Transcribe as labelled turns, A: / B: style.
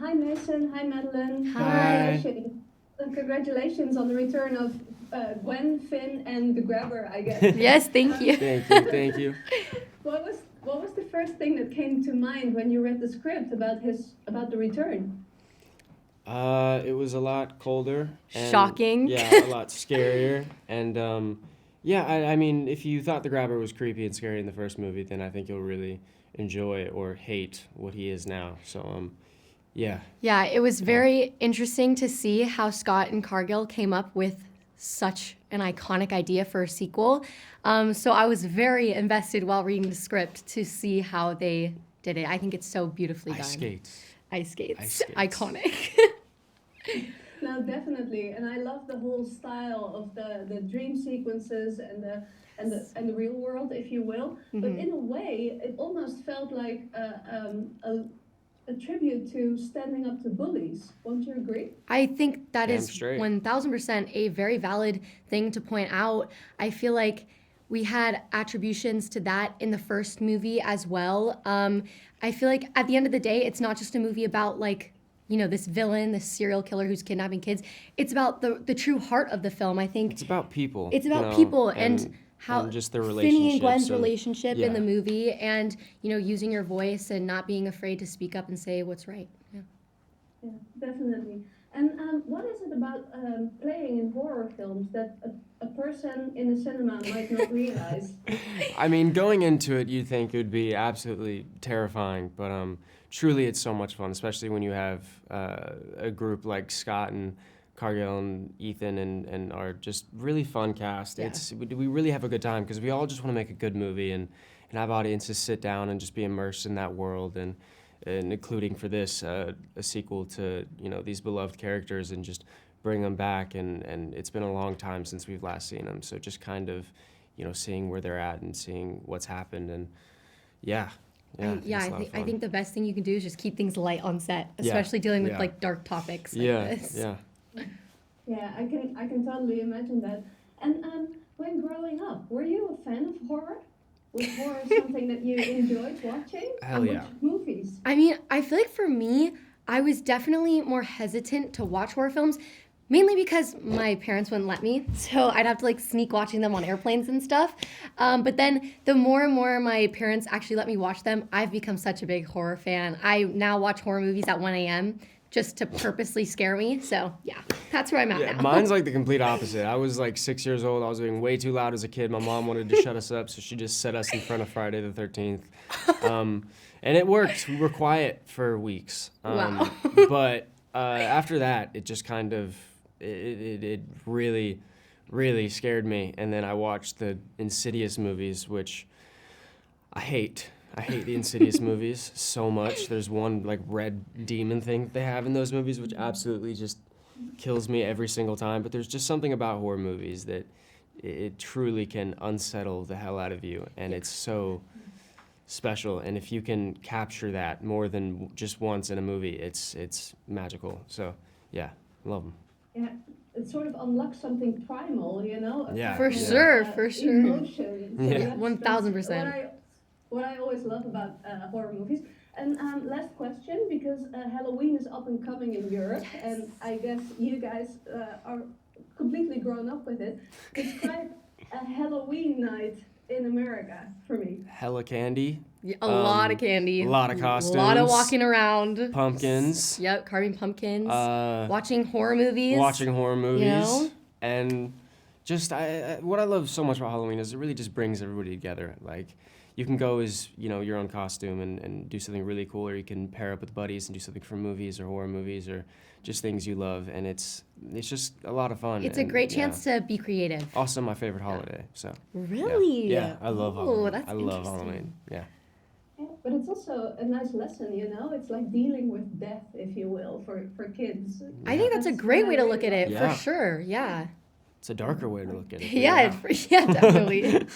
A: Hi Mason, hi Madeleine.
B: Hi.
A: Congratulations on the return of Gwen, Finn, and the Grabber, I guess.
C: Yes, thank you.
B: Thank you, thank you.
A: What was the first thing that came to mind when you read the script about the return?
B: It was a lot colder and
C: Shocking.
B: yeah, a lot scarier. And yeah, I mean, if you thought the Grabber was creepy and scary in the first movie, then I think you'll really enjoy or hate what he is now. So yeah,
C: Yeah, it was very interesting to see how Scott and Cargill came up with such an iconic idea for a sequel. So I was very invested while reading the script to see how they did it. I think it's so beautifully done.
B: ice skates.
C: Ice skates.
B: Ice skates.
C: Iconic.
A: No, definitely, and I love the whole style of the dream sequences and the real world, if you will. But in a way, it almost felt like a tribute to standing up to bullies. Won't you agree?
C: I think that
B: Damn
C: is
B: straight.
C: 1000% a very valid thing to point out. I feel like we had attributions to that in the first movie as well. I feel like at the end of the day, it's not just a movie about like, this villain, this serial killer who's kidnapping kids. It's about the true heart of the film. I think
B: It's about people.
C: it's about
B: you know,
C: people and how
B: and just their
C: Finny and Gwen's
B: relationships and-
C: relationship in the
B: yeah.
C: movie, and using your voice and not being afraid to speak up and say what's right. Yeah.
A: Yeah, definitely. And what is it about playing in horror films that a person in the cinema might not realize?
B: I mean, going into it, you'd think it would be absolutely terrifying, but truly it's so much fun, especially when you have a group like Scott and Cargill and Ethan and our just really fun cast.
C: Yeah.
B: We really have a good time because we all just want to make a good movie and have audiences sit down and just be immersed in that world and including for this a sequel to these beloved characters and just bring them back and it's been a long time since we've last seen them, so just kind of seeing where they're at and seeing what's happened and yeah.
C: I think the best thing you can do is just keep things light on set,
B: Yeah,
C: especially dealing with
B: yeah.
C: like dark topics like
B: yeah
C: this.
B: yeah
A: Yeah, I can totally imagine that. And when growing up, were you a fan of horror? Was horror something that you enjoyed watching?
B: Hell
A: And
B: yeah.
A: which movies?
C: I mean, I feel like for me, I was definitely more hesitant to watch horror films, mainly because my parents wouldn't let me. So I'd have to like sneak watching them on airplanes and stuff. But then the more and more my parents actually let me watch them, I've become such a big horror fan. I now watch horror movies at 1 a.m. just to purposely scare me. So yeah, that's where I'm at
B: Yeah,
C: now.
B: mine's like the complete opposite. I was like 6 years old. I was being way too loud as a kid. My mom wanted to shut us up, so she just set us in front of Friday the 13th. And it worked. We were quiet for weeks.
C: Wow.
B: But after that, it just kind of, it really, really scared me. And then I watched the Insidious movies, which I hate. I hate the Insidious movies so much. There's one like red demon thing that they have in those movies, which absolutely just kills me every single time. But there's just something about horror movies that it truly can unsettle the hell out of you, and it's so special. And if you can capture that more than just once in a movie, it's magical. So yeah, love them.
A: Yeah, it sort of unlocks something primal,
B: Yeah.
C: For
B: Yeah.
C: sure, for sure.
A: Emotion. So
B: Yeah.
A: that's
C: 1000%.
A: what I always love about horror movies. And last question, because Halloween is up and coming in Europe, and I guess you guys are completely grown up with it. Describe a Halloween night in America for me.
B: Hella candy,
C: A lot of candy.
B: a lot of costumes,
C: A lot of walking around.
B: pumpkins,
C: Yep, carving pumpkins.
B: uh,
C: Watching horror movies.
B: watching horror movies,
C: know?
B: and just what I love so much about Halloween is it really just brings everybody together. Like you can go as your own costume and do something really cool, or you can pair up with buddies and do something from movies or horror movies or just things you love, and it's just a lot
C: It's a
B: and,
C: great
B: yeah.
C: chance to be creative.
B: Also my favorite holiday. So
C: Really?
B: yeah, I love Halloween.
C: Oh, that's
B: I love
C: interesting.
B: Halloween. Yeah.
A: Yeah, but it's also a nice lesson, It's like dealing with death, if you will, for kids.
C: I think that's a
A: That's
C: great
A: what
C: way
A: I
C: to look at
A: really
C: it,
B: love.
C: for sure. Yeah.
B: It's a darker way to look at it. but
C: Yeah, yeah, definitely.